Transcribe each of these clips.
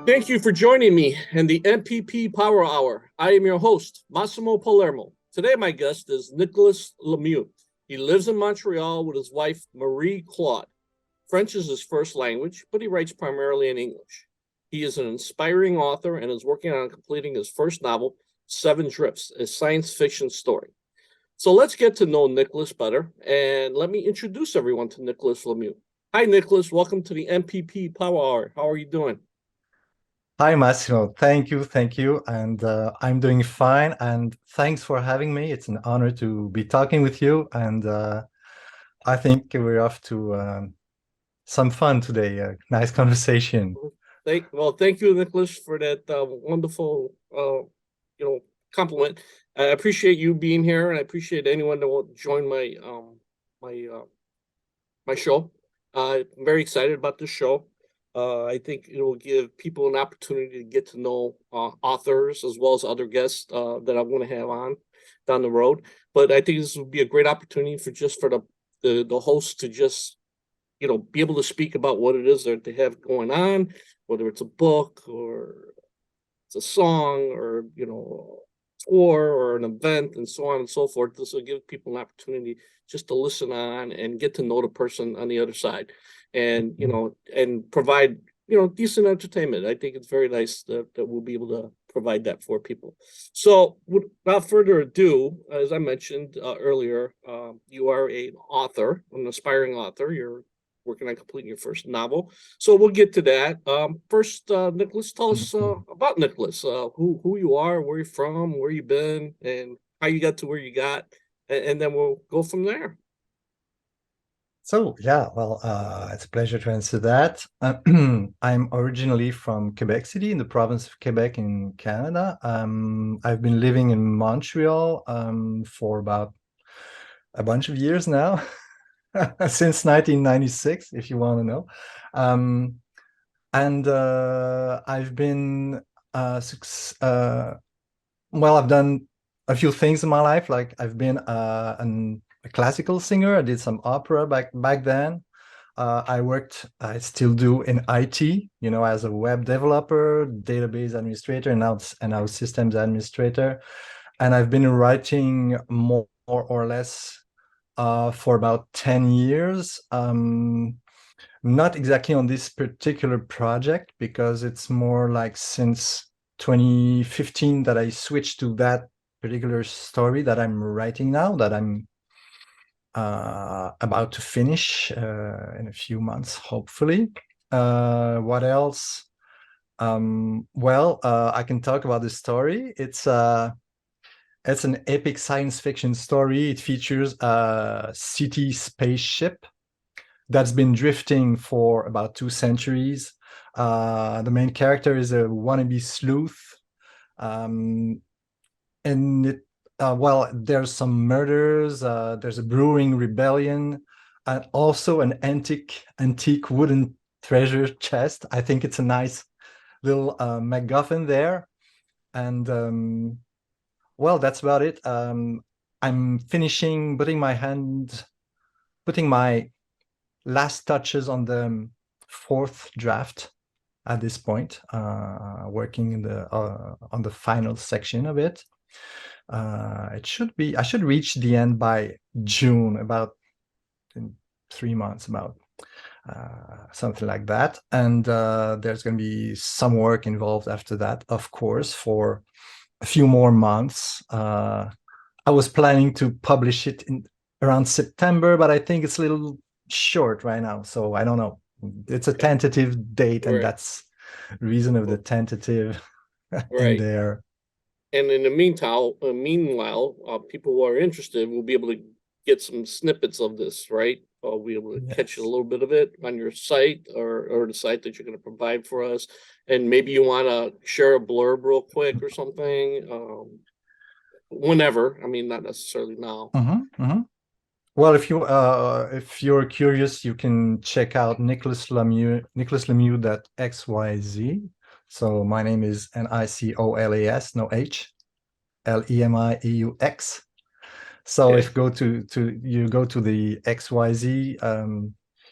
Thank you for joining me in the MPP Power Hour. I am your host, Massimo Palermo. Today, my guest is Nicolas Lemieux. He lives in Montreal with his wife, Marie-Claude. French is his first language, but he writes primarily in English. He is an inspiring author and is working on completing his first novel, Seven Drifts, a science fiction story. So let's get to know Nicolas better, and let me introduce everyone to Nicolas Lemieux. Hi, Nicolas. Welcome to the MPP Power Hour. How are you doing? Hi, Massimo. Thank you. And I'm doing fine. And thanks for having me. It's an honor to be talking with you. And I think we're off to some fun today. Nice conversation. Thank you, Nicholas, for that wonderful, compliment. I appreciate you being here, and I appreciate anyone that will join my my show. I'm very excited about this show. I think it will give people an opportunity to get to know authors as well as other guests that I want to have on down the road. But I think this would be a great opportunity for the host to just be able to speak about what it is that they have going on, whether it's a book or it's a song or tour or an event and so on and so forth. This will give people an opportunity just to listen on and get to know the person on the other side, and and provide decent entertainment. I think it's very nice that we'll be able to provide that for people. So without further ado, as I mentioned earlier, you are an author, an aspiring author. You're working on completing your first novel. So we'll get to that. First, Nicholas, tell us about Nicholas, who you are, where you're from, where you've been, and how you got to where you got, and then we'll go from there. So, yeah, well, it's a pleasure to answer that. I'm originally from Quebec City in the province of Quebec in Canada. I've been living in Montreal for about a bunch of years now, since 1996, if you want to know. Um, and I've been well, I've done a few things in my life. Like I've been a classical singer. I did some opera back then. I still do in IT, as a web developer, database administrator, and now systems administrator. And I've been writing more or less for about 10 years. Not exactly on this particular project because it's more like since 2015 that I switched to that particular story that I'm writing now, that I'm about to finish in a few months, hopefully. What else? I can talk about the story. It's an epic science fiction story. It features a city spaceship that's been drifting for about 2 centuries. The main character is a wannabe sleuth. Um, and there's some murders, there's a brewing rebellion, and also an antique wooden treasure chest. I think it's a nice little MacGuffin there. And that's about it. I'm finishing putting my last touches on the fourth draft at this point, working on the final section of it. I should reach the end by June, about in 3 months, about something like that. And there's going to be some work involved after that, of course, for a few more months. I was planning to publish it in around September, but I think it's a little short right now. So I don't know. It's a Okay, tentative date, and right, that's the reason of the tentative in right. there. And in the meanwhile, people who are interested will be able to get some snippets of this, right? We'll be able to catch a Yes. little bit of it on your site or the site that you're going to provide for us. And maybe you want to share a blurb real quick or something, whenever. I mean, not necessarily now. Well, if you're curious, you can check out Nicolas Lemieux.xyz. So my name is Nicolas, no H, Lemeiux. So Okay. if you go to the XYZ,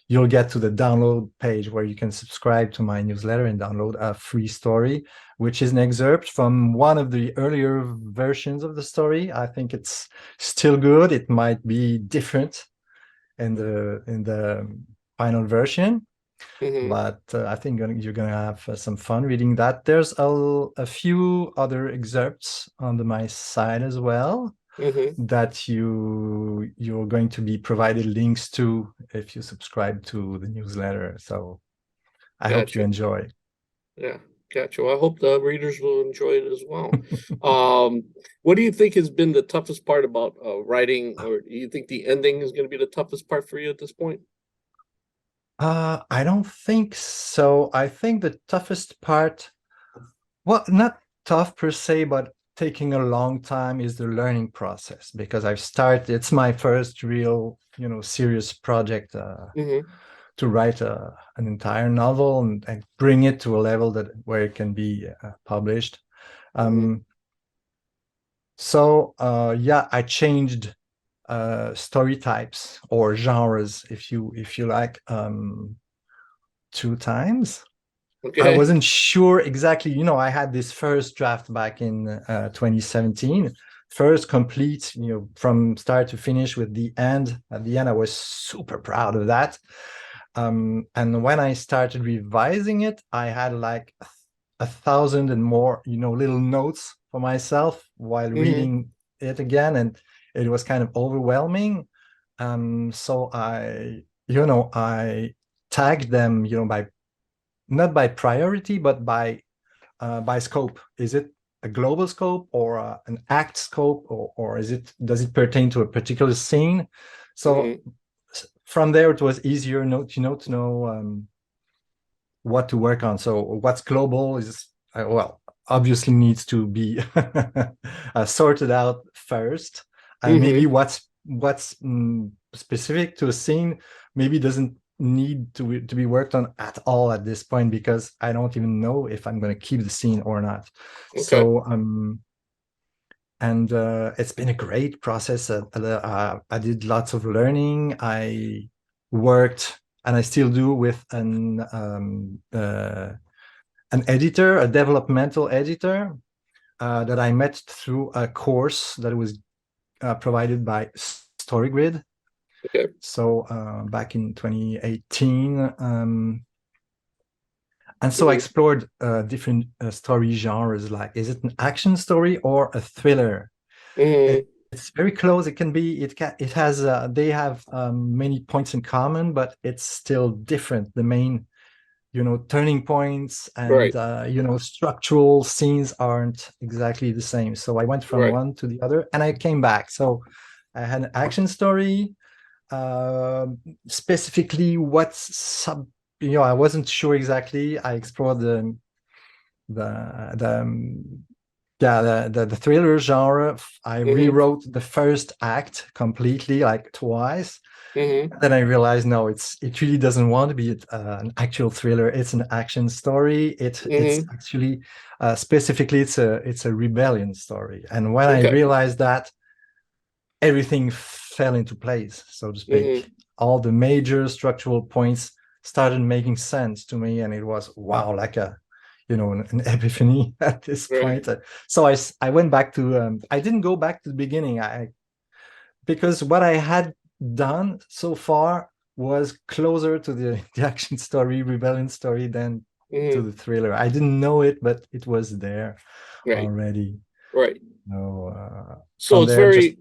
you'll get to the download page where you can subscribe to my newsletter and download a free story, which is an excerpt from one of the earlier versions of the story. I think it's still good. It might be different in the final version, but I think you're gonna have some fun reading that. There's a few other excerpts on my site as well that you're going to be provided links to if you subscribe to the newsletter. So I hope you Gotcha. enjoy. Yeah, gotcha. Well, I hope the readers will enjoy it as well. What do you think has been the toughest part about writing, or do you think the ending is going to be the toughest part for you at this point? I don't think so. I think the toughest part, well, not tough per se, but taking a long time is the learning process, because it's my first real, serious project to write an entire novel and bring it to a level where it can be published. Yeah, I changed story types or genres, if you like, 2 times. I Okay. wasn't sure exactly. I had this first draft back in 2017, first complete, from start to finish with the end. At the end, I was super proud of that. And when I started revising it, I had like 1,000 and more, little notes for myself while reading it again, and it was kind of overwhelming. So I tagged them, by not by priority, but by scope. Is it a global scope or an act scope, or does it pertain to a particular scene? So from there, it was easier, to know what to work on. So what's global is well, obviously needs to be sorted out first, and maybe what's specific to a scene maybe doesn't need to be worked on at all at this point, because I don't even know if I'm going to keep the scene or not. Okay. So and it's been a great process. I did lots of learning. I worked, and I still do, with an editor, a developmental editor, that I met through a course that was provided by StoryGrid. Okay. So back in 2018. And so I explored different story genres, like, is it an action story or a thriller? It's very close. It has, they have many points in common, but it's still different. The main, turning points and, Right. structural scenes aren't exactly the same. So I went from Right. one to the other, and I came back. So I had an action story, specifically I wasn't sure exactly. I explored the yeah the thriller genre. I rewrote the first act completely, like twice. Then I realized, no, it really doesn't want to be an actual thriller. It's an action story. It's actually specifically it's a rebellion story. And when I Okay. realized that, everything fell into place, so to speak. All the major structural points started making sense to me, and it was, wow, like an epiphany at this Right. point. So I went back to I didn't go back to the beginning, because what I had done so far was closer to the action story, rebellion story, than to the thriller. I didn't know it, but it was there Right. already. Right. So So from it's there, just, very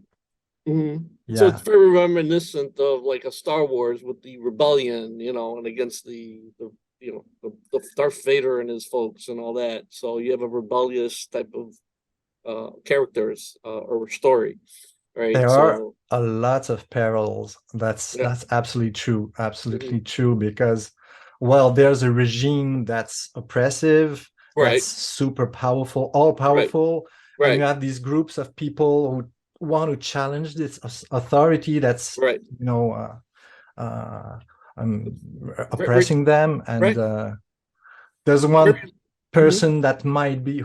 so it's yeah. very reminiscent of like a Star Wars with the rebellion, and against the the Darth Vader and his folks and all that. So you have a rebellious type of characters or story, right? There are So a lot of parallels. yeah. That's absolutely true, because, well, there's a regime that's oppressive, that's Right. super powerful, all Right. powerful, and you Right. have these groups of people who want to challenge this authority that's, Right. you know, uh, um, Very, oppressing them, and right. there's Very, one mhm. person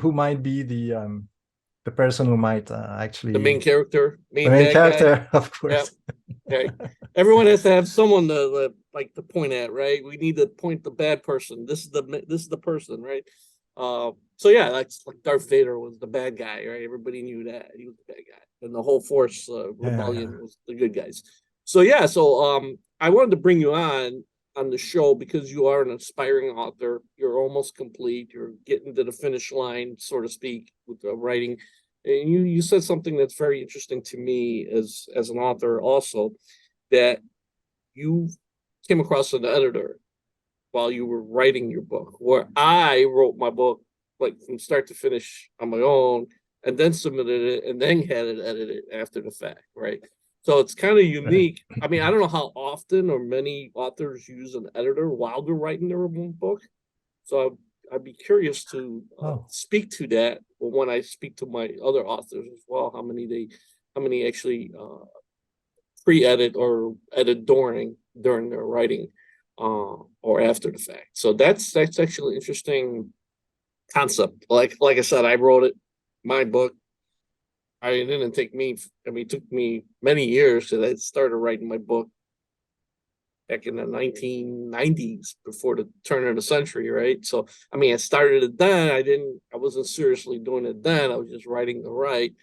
who might be the person who might The main actually character, the main main bad guy. character, of Yeah. course. Right. Everyone has to have someone to like to point at, right? We need to point the bad person. This is the person, right? So yeah, that's like Darth Vader was the bad guy, right? Everybody knew that he was the bad guy, and the whole Force rebellion Yeah. was the good guys. So yeah, so I wanted to bring you on the show because you are an aspiring author. You're almost complete. You're getting to the finish line, so to speak, with the writing. And you said something that's very interesting to me as an author also, that you came across an editor while you were writing your book, where I wrote my book like from start to finish on my own, and then submitted it, and then had it edited after the fact, right? So it's kind of Right. unique. I mean, I don't know how often or many authors use an editor while they're writing their own book. So I'd be curious to Oh, speak to that when I speak to my other authors as well. How many actually pre-edit or edit during their writing or after the fact. So that's actually an interesting concept. Like I said, I wrote it, my book. It didn't take me. I mean, it took me many years because I started writing my book back in the 1990s before the turn of the century, right? So I mean, I started it then. I wasn't seriously doing it then. I was just writing to write.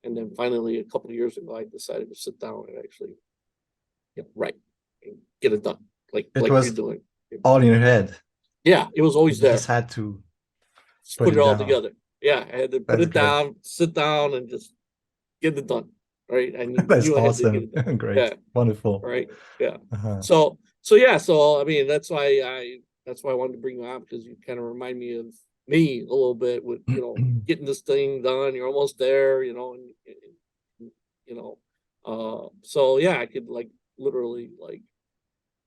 And then finally, a couple of years ago, I decided to sit down and actually write and get it done, it like you're was doing. all in your head. Yeah, it was always You just there. had to Just put put it it all down. together. Yeah, I had to put That's it great. down, sit down, and just get it done. Right. I That's knew I had to get awesome. it done. Great. Yeah. Wonderful. Right. Yeah. Uh-huh. So yeah. So I mean, that's why I wanted to bring you on because you kind of remind me of me a little bit with getting this thing done. You're almost there. And, you know. So yeah, I could like literally like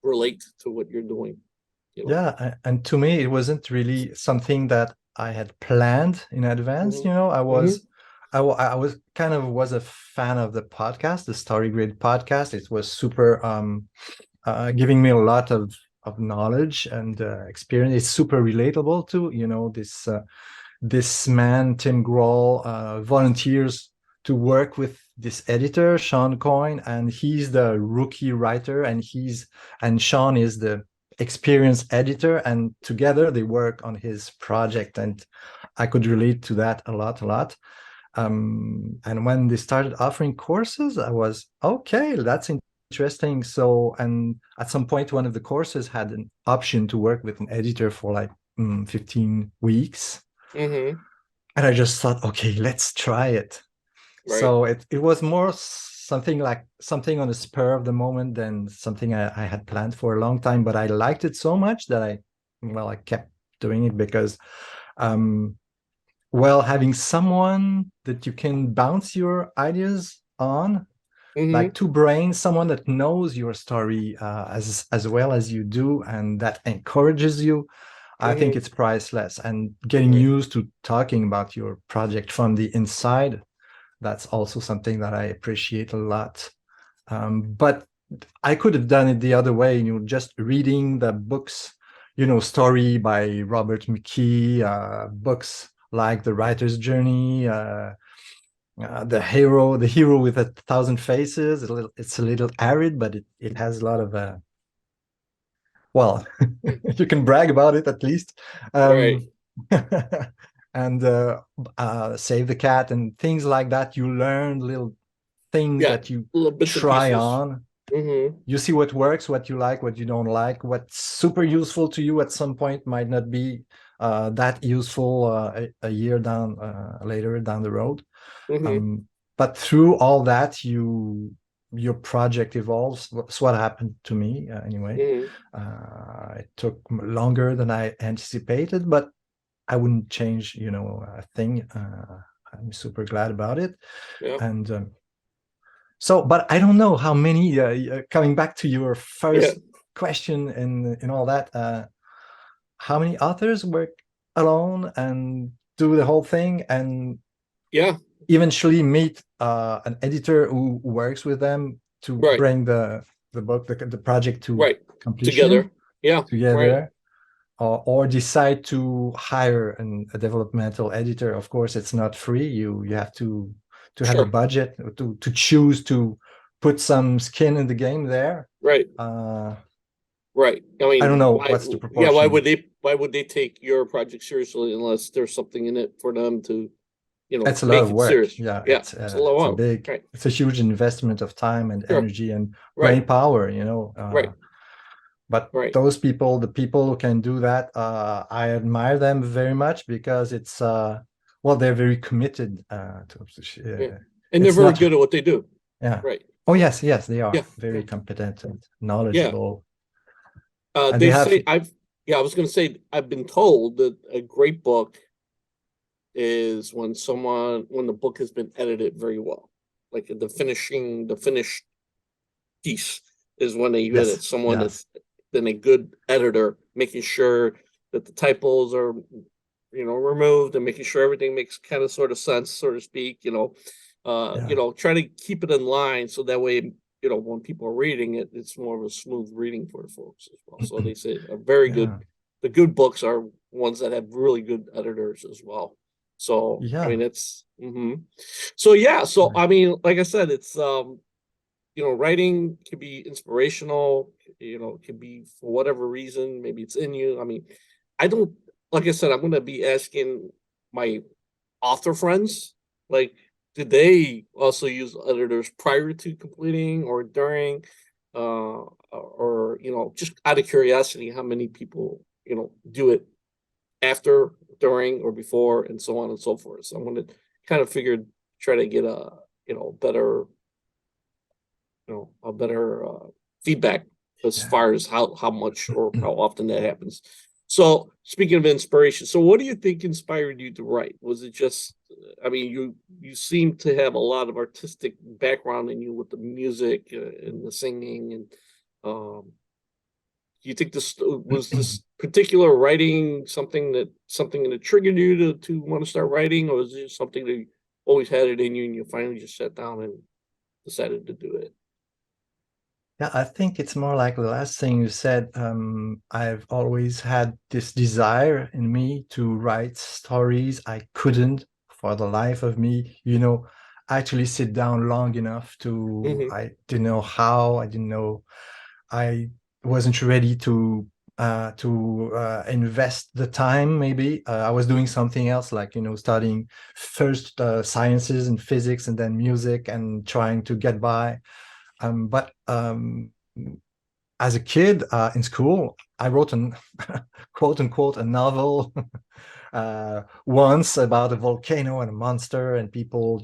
relate to what you're doing. You know. Yeah, and to me, it wasn't really something that I had planned in advance. Mm-hmm. Mm-hmm. I was kind of was a fan of the podcast, the Story Grid podcast. It was super giving me a lot of knowledge and experience. It's super relatable too. This man, Tim Grohl, volunteers to work with this editor, Sean Coyne, and he's the rookie writer, and Sean is the experienced editor, and together they work on his project. And I could relate to that a lot. And when they started offering courses, I was okay, that's interesting. So, and at some point, one of the courses had an option to work with an editor for like 15 weeks. Mm-hmm. And I just thought, okay, let's try it. Right. So it was more something like something on the spur of the moment than something I had planned for a long time. But I liked it so much that I kept doing it because, um, having someone that you can bounce your ideas on, Mm-hmm. like two brains, someone that knows your story as well as you do, and that encourages you, I think Mm-hmm. it's priceless. And getting Right. used to talking about your project from the inside, that's also something that I appreciate a lot. But I could have done it the other way, just reading the books, Story by Robert McKee, books like The Writer's Journey, the hero with 1,000 faces. It's a little arid, but it has a lot of well, you can brag about it at least. Right. Um, and Save the Cat and things like that. You learn little things Yeah. that you Little bits and try pieces. on. Mm-hmm. You see what works, what you like, what you don't like. What's super useful to you at some point might not be that useful a year down later down the road. Mm-hmm. But through all that, your project evolves. That's what happened to me anyway. Mm-hmm. It took longer than I anticipated, but I wouldn't change, a thing. I'm super glad about it. Yeah. And so, but I don't know how many. Coming back to your Yeah. first question and all that, how many authors work alone and do the whole thing and Yeah. eventually meet an editor who works with them to Right. bring the book, the project to Right. completion Together. Yeah. Right. together, or decide to hire a developmental editor. Of course, it's not free. You have to have a Sure. budget to choose to put some skin in the game there. Right. Uh, Right. I I don't mean, know why? what's the Yeah, proportion. why would they take your project seriously unless there's something in it for them to, It's a lot make of it work. serious? Yeah, Yeah, it's a lot it's a of big, right. it's a huge investment of time and Sure. energy and Right. brain power, Right. but Right. those people, the people who can do that, I admire them very much because it's well, they're very committed Yeah. uh, And they're it's very not, good at what they do. yeah. Right. Oh yes, yes, they Yeah. are Yeah. very competent and Yeah. knowledgeable, and they They have, say yeah, I was going to say, I've been told that a great book is when the book has been edited very well, like the finished piece is when they edit yes, someone yeah, that's been a good editor, making sure that the typos are, removed and making sure everything makes kind of sort of sense, so to speak, yeah, try to keep it in line so that way, when people are reading it, it's more of a smooth reading for folks as well. So they say yeah, the good books are ones that have really good editors as well. So I yeah. mean, so yeah, so Right. I mean, like I said, it's writing can be inspirational, it can be for whatever reason, maybe it's in you. I mean, I don't, like I said, I'm going to be asking my author friends, like, did they also use editors prior to completing or during, or, just out of curiosity, how many people, do it after, during, or before, and so on and so forth. So I'm going to kind of try to get a, better a better feedback as Yeah. far as how much or how often that happens. So speaking of inspiration, so what do you think inspired you to write? Was it just, I mean, you seem to have a lot of artistic background in you with the music and the singing, and do you think this particular writing something that triggered you to want to start writing, or was it something that you always had it in you and you finally just sat down and decided to do it? Yeah, I think it's more like the last thing you said. I've always had this desire in me to write stories. I couldn't, for the life of me, actually sit down long enough to, Mm-hmm. I didn't know how, I didn't know, I wasn't ready to invest the time. Maybe I was doing something else, like studying first sciences and physics, and then music, and trying to get by. But as a kid in school, I wrote an quote unquote a novel once about a volcano and a monster and people,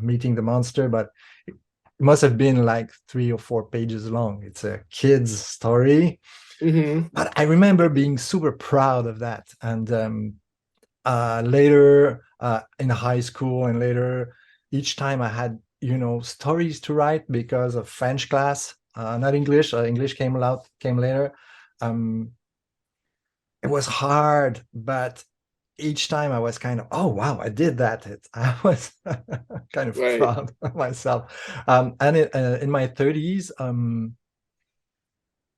meeting the monster, but it must have been like 3 or 4 pages long. It's a kid's story, Mm-hmm. but I remember being super proud of that. And later in high school and later, each time I had stories to write because of French class, not English. English came later. um, it was hard, but each time I was kind of, oh wow, I did that. I was kind of Right. proud of myself. And in my 30s,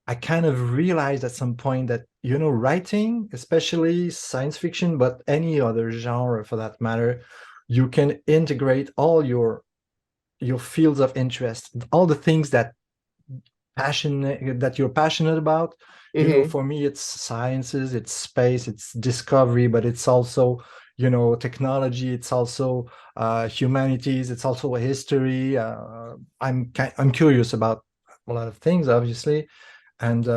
I kind of realized at some point that, writing, especially science fiction, but any other genre for that matter, you can integrate all your fields of interest, all the things that you're passionate about. Mm-hmm. For me, it's sciences, it's space, it's discovery, but it's also, technology, it's also humanities, it's also history. I'm curious about a lot of things, obviously, and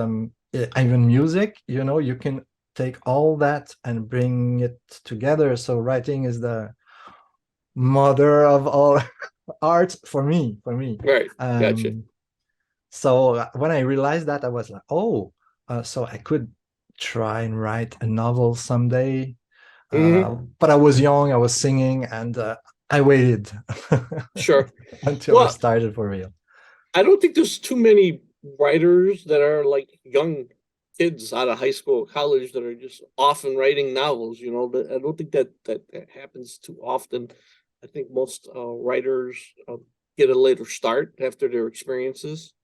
even music. You can take all that and bring it together. So writing is the mother of all art for me. Right. Gotcha. um so when I realized that, I was like, oh, so I could try and write a novel someday. Mm-hmm. But I was young, I was singing, and I waited Sure. until I Well, started for real. I don't think there's too many writers that are like young kids out of high school, college that are just often writing novels. That I don't think that happens too often. I think most writers get a later start after their experiences.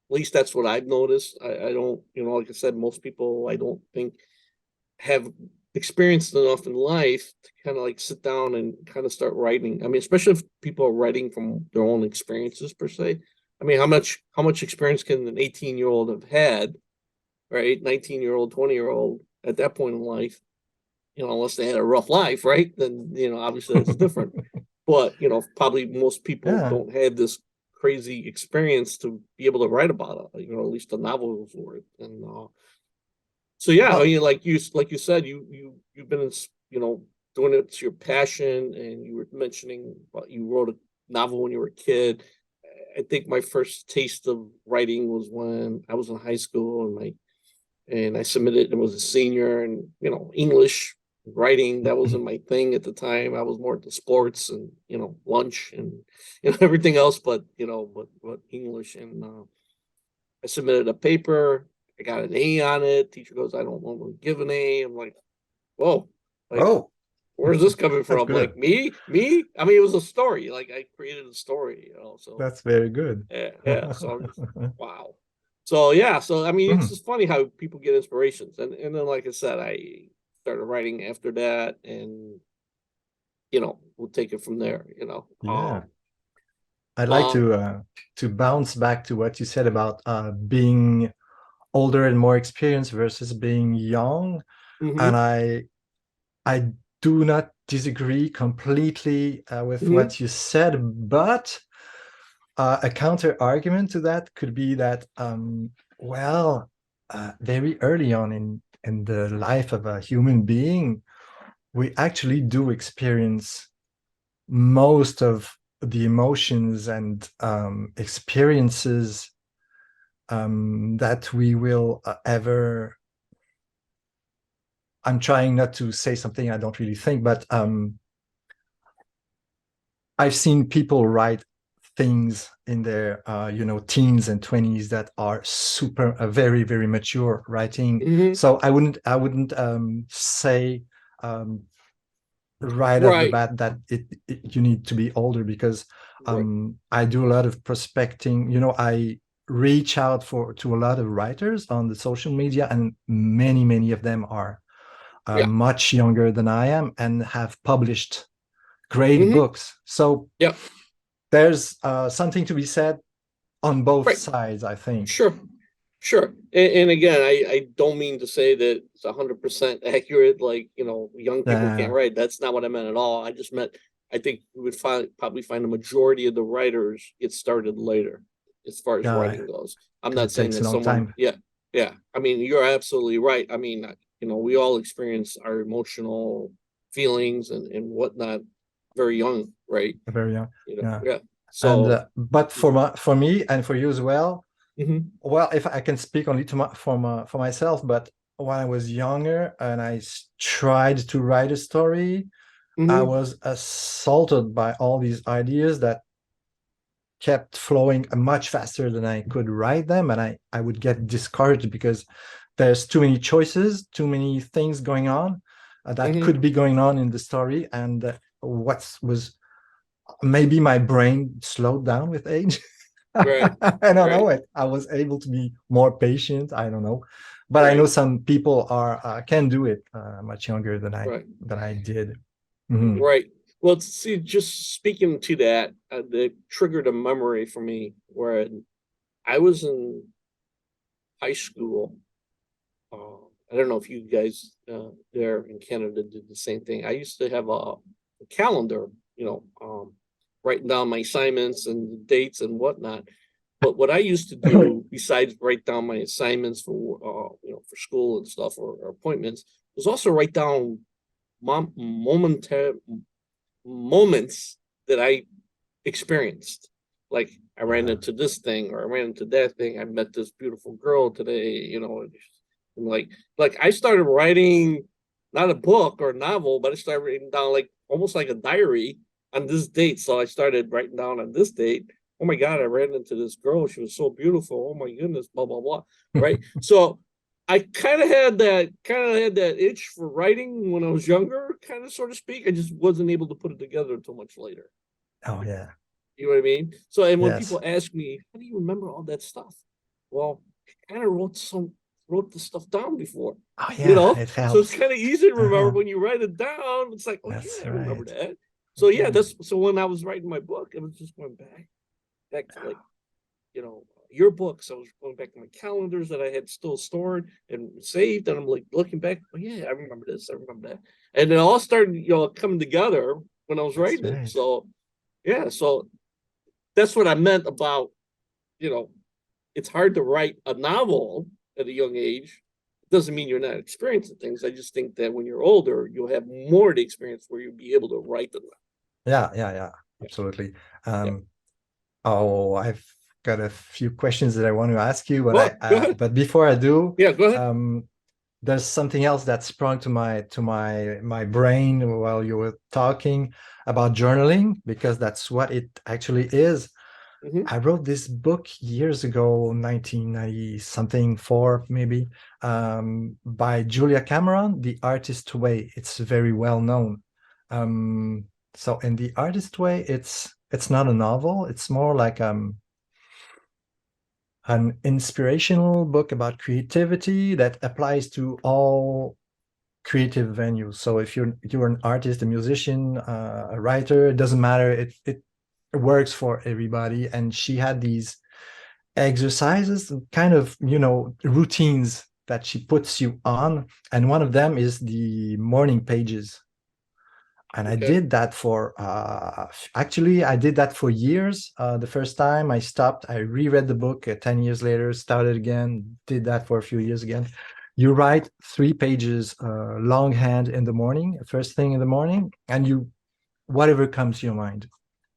At least that's what I've noticed. I don't, like I said, most people I don't think have experienced enough in life to kind of like sit down and kind of start writing. I mean, especially if people are writing from their own experiences per se. I mean, how much experience can an 18-year-old have had right? 19-year-old, 20-year-old at that point in life, unless they had a rough life, right? Then, obviously that's different. But, probably most people Yeah. don't have this crazy experience to be able to write about it, at least the novels were. And so yeah, I Well, mean, like you said, you've been doing it to your passion, and you were mentioning you wrote a novel when you were a kid. I think my first taste of writing was when I was in high school, and I submitted. I was a senior, and English writing, that wasn't my thing at the time. I was more into sports and lunch and everything else, but English. And I submitted a paper. I got an A on it. Teacher goes, I don't want to give an A. I'm like, whoa, like, oh, where's this coming that's from? Like good. me? I mean, it was a story. Like I created a story, so That's very good. yeah, yeah. So I'm just wow. So yeah, so I mean, it's Mhm. just funny how people get inspirations, and then like I said, I started writing after that, and we'll take it from there. Yeah. I'd like Um, to bounce back to what you said about being older and more experienced versus being young. And mm-hmm, I do not disagree completely with mm-hmm, what you said, but a counter argument to that could be that, well, very early on in the life of a human being, we actually do experience most of the emotions and experiences that we will ever. I'm trying not to say something I don't really think, but I've seen people write things in their teens and 20s that are super very very mature writing. mm-hmm. So I wouldn't say um, right off the Right, bat that you need to be older, because right, I do a lot of prospecting. I reach out to a lot of writers on the social media, and many of them are yeah, much younger than I am and have published great mm-hmm, books. So yeah, there's something to be said on both right. sides, I think. Sure, sure. And again, I don't mean to say that it's 100% accurate. Like young people can't Uh, write. That's not what I meant at all. I just meant I think we would probably find the majority of the writers get started later, as far as yeah, writing goes. I'm because not it saying takes a that long someone, time. yeah, yeah. I mean, you're absolutely right. I mean, we all experience our emotional feelings and whatnot very young, right? Very young. Yeah. Yeah. And So, but for me and for you as well, mhm, well, if I can speak only for myself, but when I was younger and tried to write a story, I mhm, was assaulted by all these ideas that kept flowing much faster than I could write them, and I would get discouraged because there's too many choices, too many things going on that mhm, could be going on in the story, and what was maybe my brain slowed down with age. right, I don't right. know it. I was able to be more patient. I don't know, but I know Right, some people are can do it much younger right, than I did. Mhm. right. Well, see, just speaking to that, that triggered a memory for me where I was in high school. I don't know if you guys there in Canada did the same thing. I used to have a calendar, writing down my assignments and dates and whatnot. But what I used to do, besides write down my assignments for school and stuff or appointments, was also write down momentary moments that I experienced. Like I ran Yeah. into this thing or I ran into that thing. I met this beautiful girl today, and like I started writing not a book or a novel, but I started writing down like almost like a diary on this date. So I started writing down on this date. Oh my God, I ran into this girl. She was so beautiful. Oh my goodness, blah, blah, blah. Right. So I kind of had that itch for writing when I was younger, kind of so to speak. I just wasn't able to put it together until much later. Oh yeah. You know what I mean? So, and when Yes. people ask me, how do you remember all that stuff? Well, I kind of wrote the stuff down before, Oh yeah. It So it's helps. kind of easy to remember Uh-huh. when you write it down. It's like, oh That's yeah, I remember right. that. So yeah, Yeah. that's so when I was writing my book, it was just going back to like yearbooks. I was going back to my calendars that I had still stored and saved, and I'm like looking back, oh yeah, I remember this, I remember that, and it all started, coming together when I was That's writing it. right. So yeah, so that's what I meant about, you know, it's hard to write a novel at a young age. It doesn't mean you're not experiencing things. I just think that when you're older, you'll have more to experience where you'll be able to write them. Yeah, Yeah, absolutely. yeah. Oh, I've got a few questions that I want to ask you, but Well, go ahead. but before I do, Yeah, go ahead. um, there's something else that sprung to my brain while you were talking about journaling, because that's what it actually is. Hmm. I wrote this book years ago, 1990 something four maybe, by Julia Cameron, The Artist Way. It's very well known. So in The Artist Way, it's not a novel. It's more like an inspirational book about creativity that applies to all creative venues. So if you're an artist, a musician, a writer, it doesn't matter. It works for everybody. And she had these exercises, kind of, routines that she puts you on. And one of them is the morning pages. And I Okay. did that for, actually, I did that for years. The first time I stopped, I reread the book 10 years later, started again, did that for a few years again. You write 3 pages longhand in the morning, first thing in the morning, and whatever comes to your mind,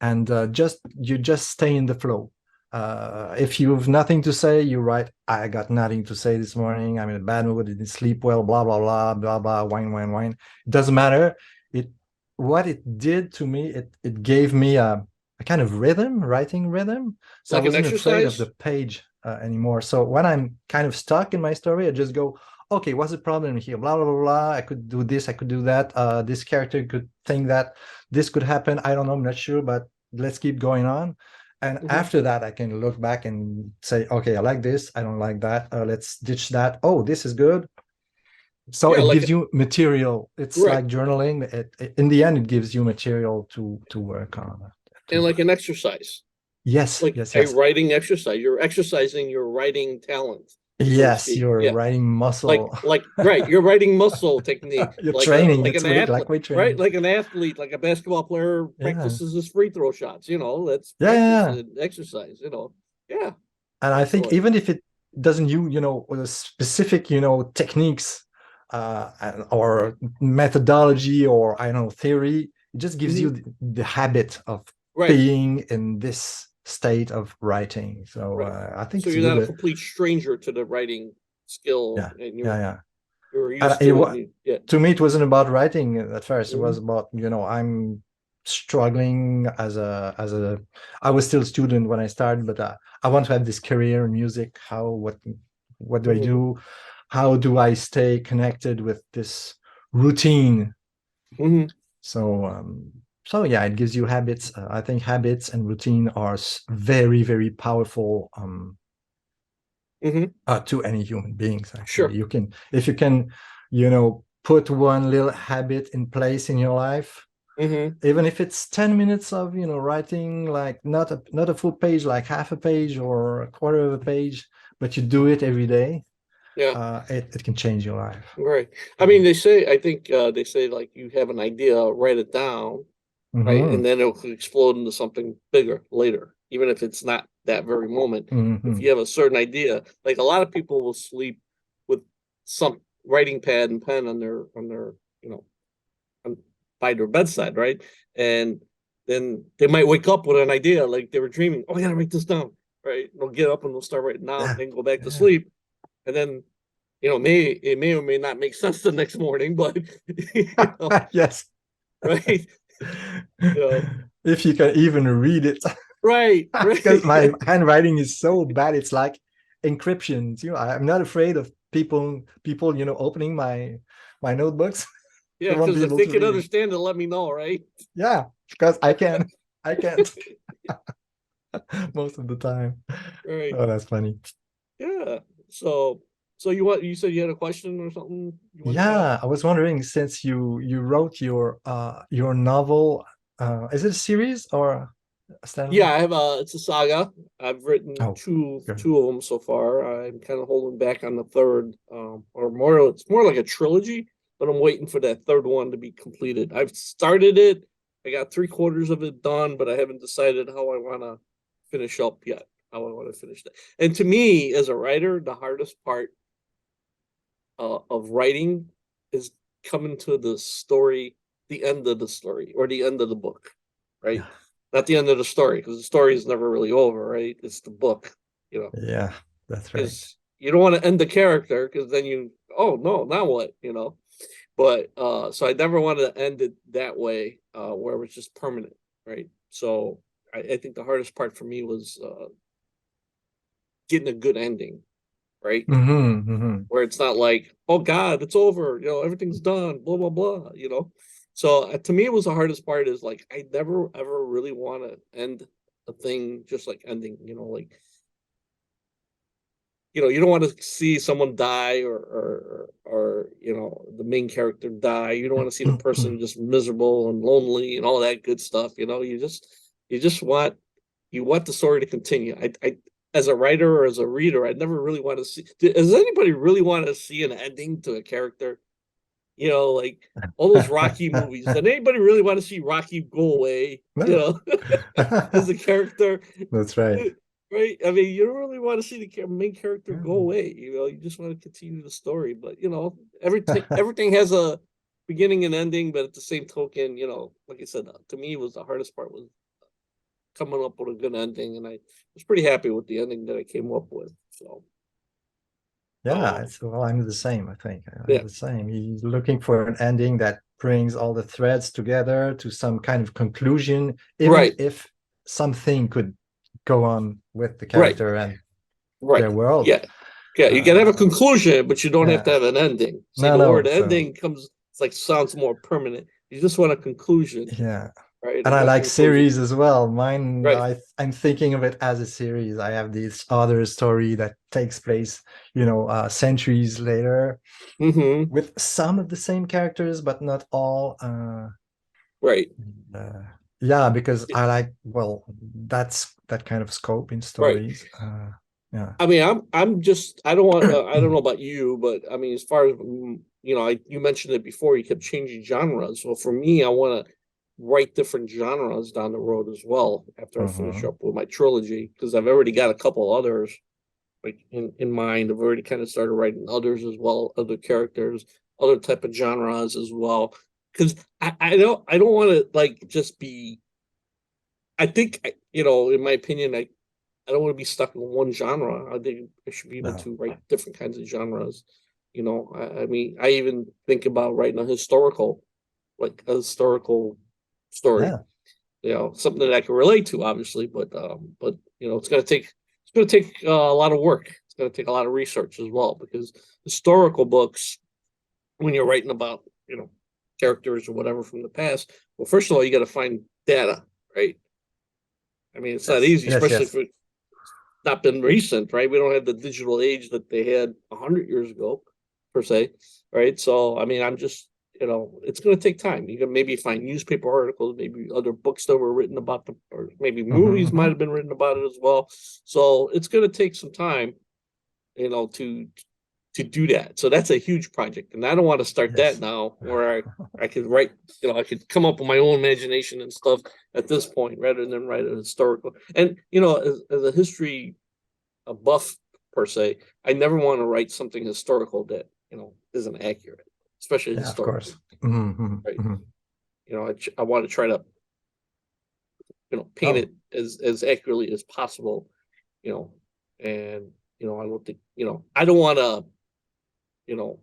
and you just stay in the flow. If you have nothing to say, you write, I got nothing to say this morning, I'm in a bad mood, I didn't sleep well, blah blah blah blah blah, whine. It doesn't matter. It What it did to me, it gave me a kind of rhythm, writing rhythm. So I Like an wasn't afraid of the exercise? page anymore. So when I'm kind of stuck in my story, I just go, okay, what's the problem here? Blah blah blah blah. I could do this, I could do that. This character could think that this could happen. I don't know, I'm not sure, but let's keep going on. And Hmm. after that, I can look back and say, okay, I like this, I don't like that. Let's ditch that. Oh, this is good. So Yeah, it like gives you material. It's right. like journaling. In the end, it gives you material to work on. And To like an exercise, Yes, like yes, a yes, writing exercise. You're exercising your writing talent, so to yes. speak. You're Yeah. writing Like muscle. like right, you're writing muscle technique, You're like a training. like It's an weight, athlete, like weight right? training. Like an athlete, like a basketball player Yeah, practices his free throw shots. That's yeah, yeah, practice yeah. and exercise. Yeah, And I think excellent. even if it doesn't a specific, techniques or methodology, or I don't know, theory, it just gives you Hmm. the habit of Right, being in this state of writing. So right. I think So it's you're not good. a complete stranger to the writing skill, Yeah, and yeah, yeah. you're And used to it. And yeah. to me, it wasn't about writing at first. It was Hmm. about, I'm struggling as a I was still a student when I started, but I want to have this career in music. What do I Hmm. do? How do I stay connected with this routine? Hmm. So yeah, it gives you habits. I think habits and routine are very, very powerful, Hmm. to any human beings. Actually, Sure. you can, if you can, put one little habit in place in your life, Hmm. even if it's 10 minutes of, writing, like not a full page, like half a page or a quarter of a page, but you do it every day, Yeah. it can change your life. Right. I mean, I think they say like you have an idea, write it down, right? Hmm. And then it'll explode into something bigger later, even if it's not that very moment. If Hmm. you have a certain idea, like a lot of people will sleep with some writing pad and pen on their, you know, on, by their bedside, right? And then they might wake up with an idea, like they were dreaming. Oh, I gotta write this down, right? They'll get up and they'll start writing down, Yeah, then go back to yeah. sleep, and then it may or may not make sense the next morning, but Yes. right, you know, If you can even read it. right, Because my right, handwriting is so bad, it's like encryption. I'm not afraid of people opening my notebooks. They yeah, won't because be if able they to can read it. understand it, let me know, right? Yeah, because I can't most of the time. Right, Oh, that's funny. yeah. So, you said you had a question or something you wanted to ask? Yeah, I was wondering, since you wrote your novel, is it a series or? Stanley? Yeah, I have it's a saga. I've written Oh, good. two of them so far. I'm kind of holding back on the third, or more. It's more like a trilogy, but I'm waiting for that third one to be completed. I've started it. I got three-quarters of it done, but I haven't decided how I want to finish up yet. How I want to finish that. And to me, as a writer, the hardest part of writing is coming to the story, the end of the story, or the end of the book, right? Yeah. Not the end of the story, because the story is never really over, right? It's the book, you know, Yeah, that's right. because you don't want to end the character, because then oh no, now what, you know? But so I never wanted to end it that way, where it was just permanent, right? So I think the hardest part for me was getting a good ending, right? Mm-hmm, mm-hmm. Where it's not like, oh God, it's over, everything's done, blah blah blah. So to me, it was the hardest part. Is like I never ever really want to end a thing just like ending. Like you don't want to see someone die or the main character die. You don't want to see the person just miserable and lonely and all that good stuff. You just want the story to continue. I as a writer or as a reader, I never really want to see. Does anybody really want to see an ending to a character? Like all those Rocky movies. Does anybody really want to see Rocky go away? No. As a character, That's right. right? I mean, you don't really want to see the main character go Mm. away. You just want to continue the story. But everything has a beginning and ending. But at the same token, like I said, to me, was the hardest part was coming up with a good ending, and I was pretty happy with the ending that I came up with. So, Yeah, um, well, I'm the same, I think. I'm yeah, the same. He's looking for an ending that brings all the threads together to some kind of conclusion, even right, if something could go on with the right, character and right, their world. yeah, yeah. You can have a Uh, conclusion, but you don't have to yeah, have an ending. See, no, the no. word So, ending comes, it's like sounds more permanent. You just want a conclusion, yeah. right? A And I good like conclusion, series as well. Mine, right? I'm thinking of it as a series. I have this other story that takes place, centuries later Mm-hmm. with some of the same characters, but not all. Right, Uh, yeah, because I like, well, that's that kind of scope in right. stories. Yeah. I mean, I'm just I don't want I don't know about you, but I mean, as far as you mentioned it before, you kept changing genres. Well, for me, I want to write different genres down the road as well after I finish Mhm. up with my trilogy because I've already got a couple others like in mind. I've already kind of started writing others as well, other characters, other type of genres as well. Because I don't want to like just be. I think in my opinion, I don't want to be stuck in one genre. I think I should be able No. to write different kinds of genres. I mean, I even think about writing a historical story. Yeah. Something that I can relate to, obviously, but it's gonna take a lot of work. It's gonna take a lot of research as well because historical books, when you're writing about characters or whatever from the past, well, first of all, you got to find data, right? I mean, it's not Yes. easy, Yes. especially Yes. if it's not been recent, right? We don't have the digital age that they had 100 years ago, per se, right? So, I mean, I'm just, it's going to take time. You can maybe find newspaper articles, maybe other books that were written about them, or maybe Mhm, movies might mhm. have been written about it as well. So, it's going to take some time, to do that. So that's a huge project, and I don't want to start that Yes. now, where I could write, I could come up with my own imagination and stuff at this point, rather than write a historical. And as a history a buff per se, I never want to write something historical that isn't accurate, especially Yeah, of historically, course. Mhm, mhm, right? mhm. I want to try to paint Oh, it as accurately as possible, you know, and I don't think I don't want to you know,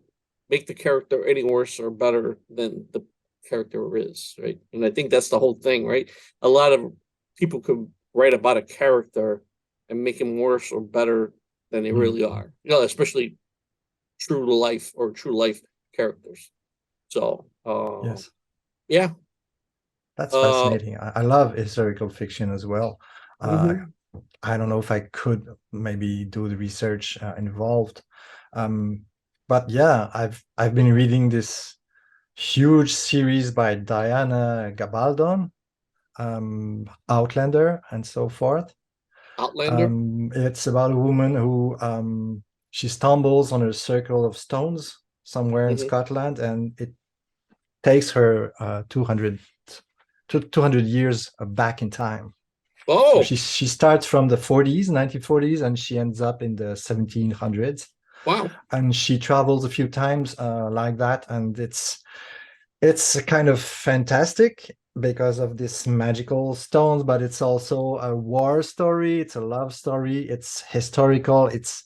make the character any worse or better than the character is, right? And I think that's the whole thing, right? A lot of people could write about a character and make him worse or better than they really mhm. are. Especially true life characters. So, Yes. yeah. That's Uh, fascinating. I love historical fiction as well. Uh, mhm. I don't know if I could maybe do the research involved. Um, but yeah, I've been reading this huge series by Diana Gabaldon. Outlander and so forth. Outlander. It's about a woman who she stumbles on a circle of stones somewhere in Hmm. Scotland, and it takes her 200 years back in time. So Oh, she starts from the 40s, 1940s, and she ends up in the 1700s. wow. And she travels a few times like that, and it's kind of fantastic because of this magical stones, but it's also a war story, it's a love story, it's historical, it's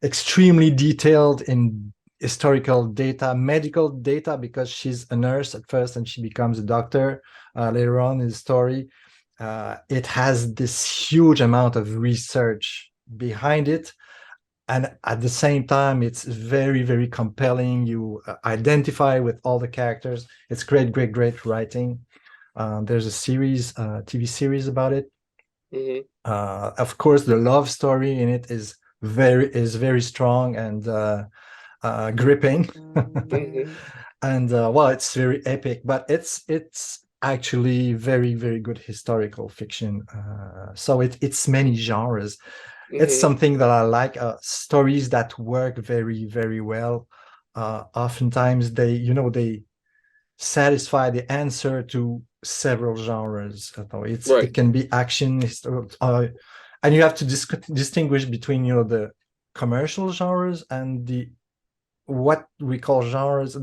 extremely detailed in historical data, medical data, because she's a nurse at first and she becomes a doctor later on in the story. It has this huge amount of research behind it, and at the same time it's very, very compelling. You identify with all the characters. It's great writing. There's a series, TV series about it. Hmm. Of course, the love story in it is very strong and gripping. Hmm. And well, it's very epic, but it's actually very good historical fiction. So it's many genres. It's Hmm. something that I like. Stories that work very well. Oftentimes they satisfy the answer to several genres. It Right. can be action, and you have to distinguish between the commercial genres and the what we call genres.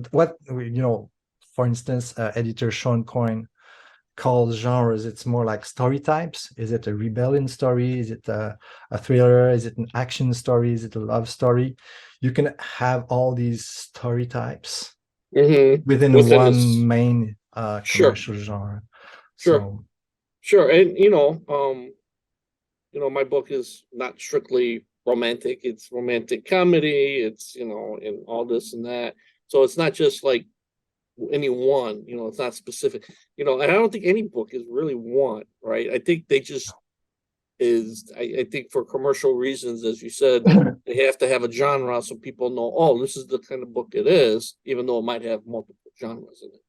For instance, editor Sean Coyne calls genres. It's more like story types. Is it a rebellion story? Is it a thriller? Is it an action story? Is it a love story? You can have all these story types Hmm. within Within one this, main sure, commercial genre. sure, So sure. And my book is not strictly romantic. It's romantic comedy. It's, and all this and that. So it's not just like any one, it's not specific, and I don't think any book is really one, right? I think they just I think for commercial reasons, as you said, they have to have a genre so people know, oh, this is the kind of book it is, even though it might have multiple genres in it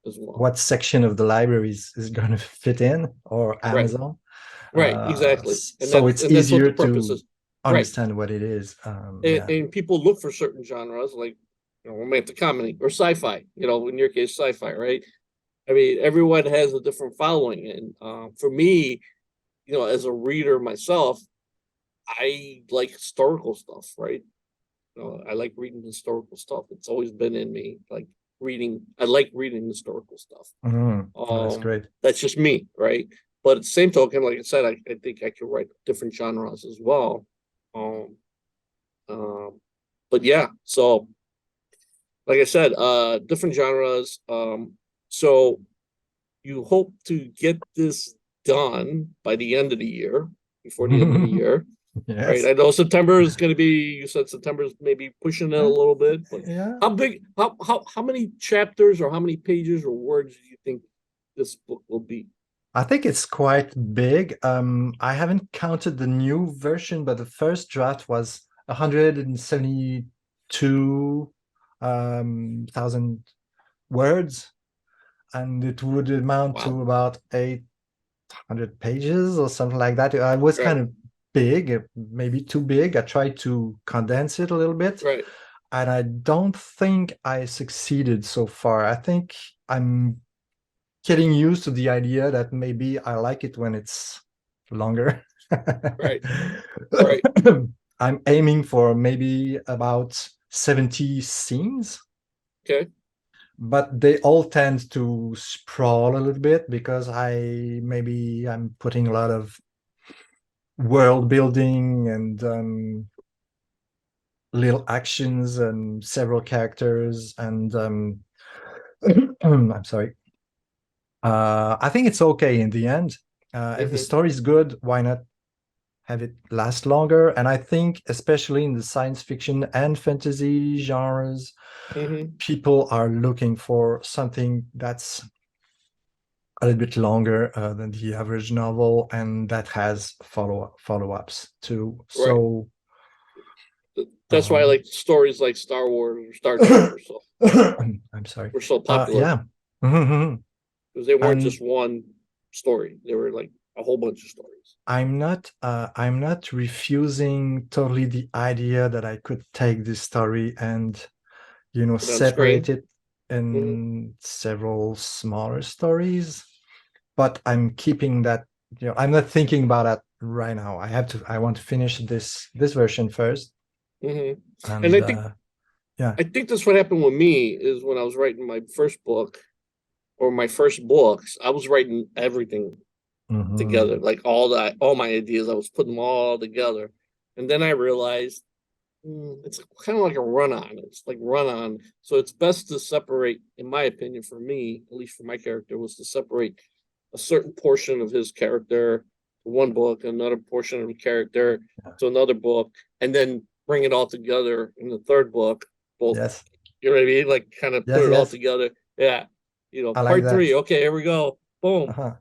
as well. what section of the library is going to fit in, or Right, Amazon? right, exactly. And So that's it's and that's what easier the purpose to is. Right. understand what it is. and, Yeah. and people look for certain genres like romantic comedy or sci-fi, in your case sci-fi, right? I mean, everyone has a different following, and for me, as a reader myself, I like historical stuff, right? I like reading historical stuff. It's always been in me, like reading. I like reading historical stuff. That's great. That's just me, right? But at the same token, like I said, I think I could write different genres as well. Um, um, but yeah, so like I said, different genres. So you hope to get this done by the end of the year, before the end of the year, right? Yes. I know September is going to be. You said September is maybe pushing it a little bit, but Yeah. how big? How many chapters or how many pages or words do you think this book will be? I think it's quite big. I haven't counted the new version, but the first draft was 172 thousand words, and it would amount Wow. to about 800 pages or something like that. It was kind Right. of big, maybe too big. I tried to condense it a little bit, Right. and I don't think I succeeded so far. I think I'm getting used to the idea that maybe I like it when it's longer. Right. Right. I'm aiming for maybe about 70 scenes, Okay. but they all tend to sprawl a little bit because I'm putting a lot of world building and little actions and several characters and I'm sorry. I think it's okay in the end. If the Mm-hmm. story is good, why not have it last longer? And I think, especially in the science fiction and fantasy genres, Mm-hmm. people are looking for something that's a little bit longer than the average novel, and that has follow-ups too. Right. So, That's why I um, like stories like Star Wars or Star Trek I'm sorry. were so popular Yeah. Mhm. because they weren't And just one. story. They were like a whole bunch of stories. I'm not refusing totally the idea that I could take this story and, Put it on separate screen. it Hmm. in several smaller stories. But I'm keeping that, I'm not thinking about that right now. I want to finish this version first. Hmm. And And yeah. I think that's what happened with me is when I was writing my first book or my first books, I was writing everything together, Mhm. like all my ideas. I was putting them all together, and then I realized it's kind of like a run on. It's like run on. So it's best to separate, in my opinion, for me, at least for my character, was to separate a certain portion of his character to one book, another portion of the character to another book, and then bring it all together in the third book. Both, Yes. you know what I mean? Like kind of put Yes, it all yes. together. Yeah. I like Part that. three. Okay, here we go. Boom. Uh-huh.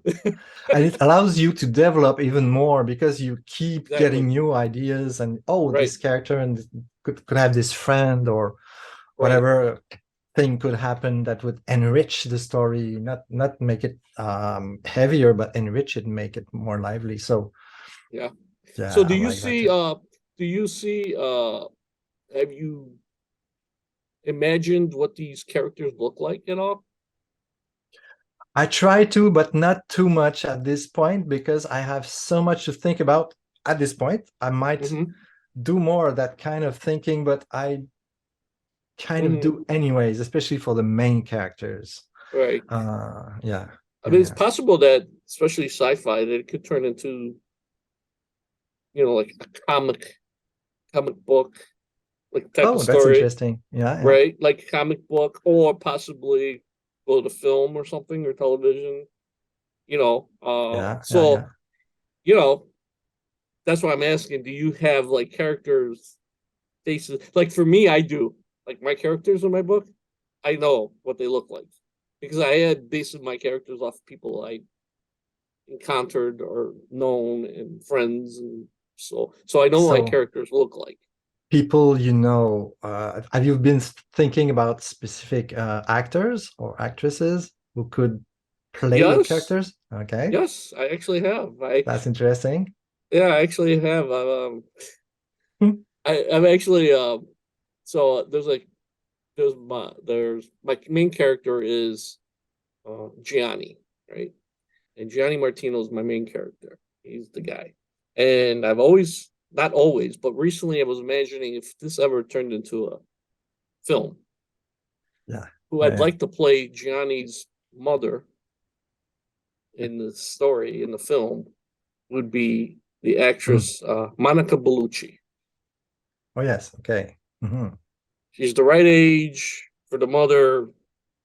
And it allows you to develop even more because you keep getting Exactly. new ideas and Right. this character and could have this friend or Right. whatever thing could happen that would enrich the story, not make it heavier, but enrich it, make it more lively. So Yeah. So yeah, I like that too. do you see have you imagined what these characters look like at all? I try to, but not too much at this point because I have so much to think about at this point. I might Mm-hmm. do more of that kind of thinking, but I kind of Mm-hmm. do anyways, especially for the main characters. Right. Yeah, I yeah, mean, it's yeah. possible that, especially sci-fi, that it could turn into, like a comic book, like type of Oh, that's story, interesting. Yeah, yeah, right? Like a comic book, or possibly go to film or something or television. yeah, yeah, yeah. So you know, that's why I'm asking. Do you have like characters faces? Like for me, I do. Like my characters in my book, I know what they look like because I had based my characters off people I encountered or known and friends, and so I know what my So characters look like. people, have you been thinking about specific actors or actresses who could play your Yes, characters? Okay, yes, I actually have. I that's interesting. Yeah, I actually have. I'm actually So there's my main character is Gianni, right? And Gianni Martino is my main character. He's the guy. And I've always, not always, but recently I was imagining if this ever turned into a film, Yeah, who yeah, I'd yeah. like to play Gianni's mother in the story, in the film, would be the Hmm. actress Monica Bellucci. Oh yes, okay. Hmm. She's the right age for the mother,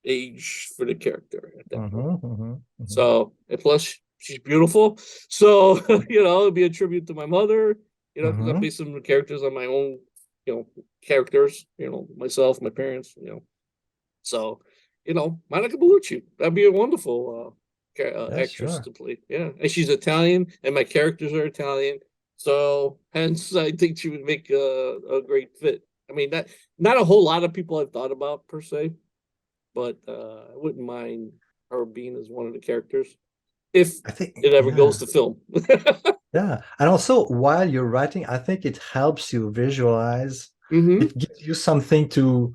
age for the character at that point. Hmm. Hmm. Hmm. So, and plus she's beautiful. So, it'd be a tribute to my mother, because I'm Hmm. basing the characters on my own, characters, myself, my parents, So, Monica Bellucci, that'd be a wonderful Yeah, actress sure. to play. Yeah. And she's Italian and my characters are Italian. So, hence, I think she would make a great fit. I mean, not a whole lot of people I've thought about per se, but I wouldn't mind her being as one of the characters if I think, it ever goes yeah. to film. Yeah. And also, while you're writing, I think it helps you visualize. Hmm. It gives you something to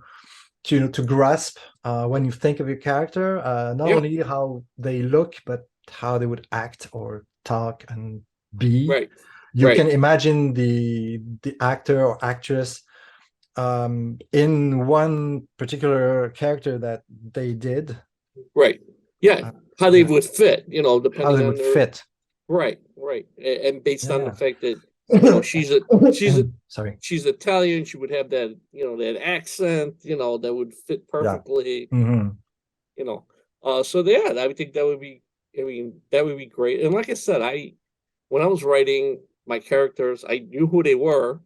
grasp when you think of your character, not Yeah, only how they look, but how they would act or talk and be. right, You right, can imagine the actor or actress in one particular character that they did. right. Yeah, how they Yeah, would fit, how depending they on would their fit. right, right, and based on the Yeah, fact that yeah. Sorry. she's Italian, she would have that that accent, that would fit Yeah. perfectly, Hmm. you know. So yeah, I would think that would be, I mean, that would be great. And like I said, when I was writing my characters, I knew who they were,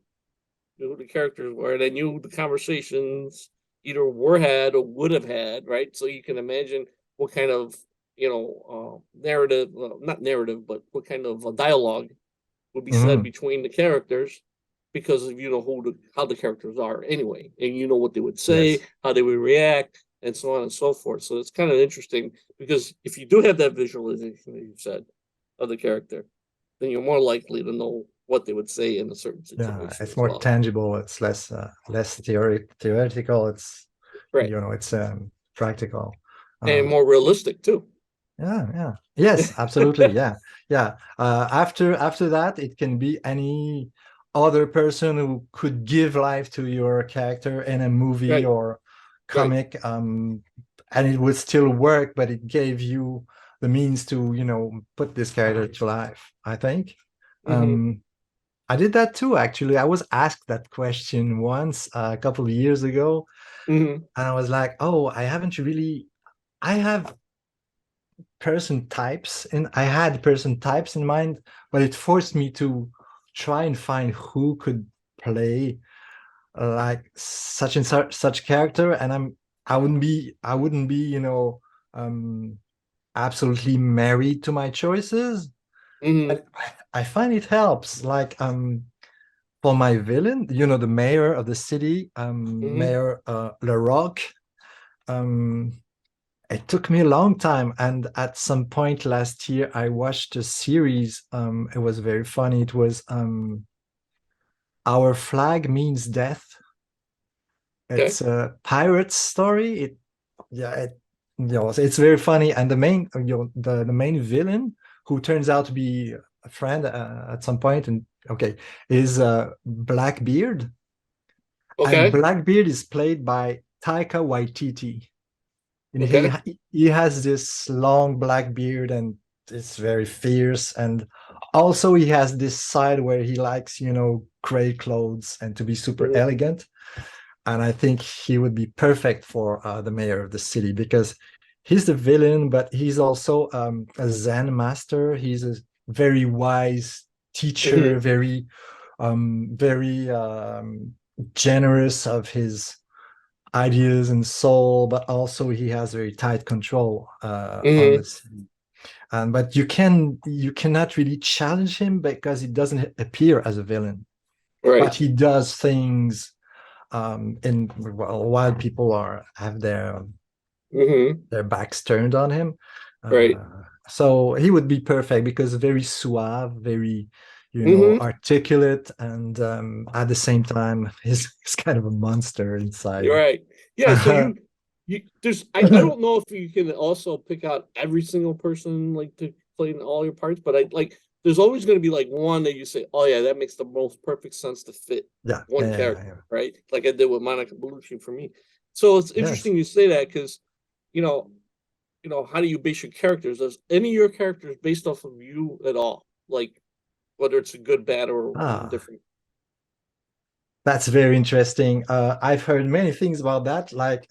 knew who the characters were, and I knew the conversations either were had or would have had, right? So you can imagine what kind of, narrative, well, not narrative, but what kind of dialogue would be said Hmm. between the characters because of how the characters are anyway, and what they would say, Yes. how they would react. and so on and so forth. So it's kind of interesting because if you do have that visualization that you said of the character, then you're more likely to know what they would say in a certain Yeah, situation it's as more well. tangible. It's less theoretical. It's Right. it's practical. And Uh, more realistic too. yeah. Yes, absolutely. Yeah. Yeah. After that, it can be any other person who could give life to your character in a movie Right. or Right. comic, and it would still work, but it gave you the means to, put this character to life, I think. Mm-hmm. Um, I did that too, actually. I was asked that question once a couple of years ago, Mm-hmm. and I was like, oh, I have I had person types in mind, but it forced me to try and find who could play like such and such character, and I wouldn't be, um, absolutely married to my choices. Mm-hmm. But I find it helps. Like, for my villain, the mayor of the city, Mm-hmm. Mayor Leroc. Um, it took me a long time, and at some point last year, I watched a series. It was very funny. It was Our Flag Means Death. Okay. It's a pirate story. Yeah, it's very funny, and the main villain, who turns out to be a friend at some point, and okay, is Blackbeard. And Okay. Blackbeard is played by Taika Waititi. And Okay. he has this long black beard, and it's very fierce. And also he has this side where he likes, gray clothes and to be super Mm-hmm. elegant. And I think he would be perfect for the mayor of the city, because he's the villain, but he's also a Zen master. He's a very wise teacher, Mm-hmm. very generous of his ideas and soul, but also he has very tight control on Mm-hmm. the city. And but you cannot really challenge him because he doesn't appear as a villain, but Right. he does things in while people have Mm-hmm. their backs turned on him. Right. So he would be perfect because very suave, very, Mm-hmm. articulate, and at the same time, he's kind of a monster inside. You're right. Yeah, so you there's I don't know if you can also pick out every single person like to play in all your parts, but I like there's always going to be like one that you say, oh yeah, that makes the most perfect sense to fit Yeah, one yeah, yeah, character, yeah. right? Like I did with Monica Bellucci for me. So it's Yes. interesting you say that because you know, how do you base your characters? Does any of your characters based off of you at all? Like whether it's a good, bad, or Ah, indifferent. that's very interesting. I've heard many things about that, like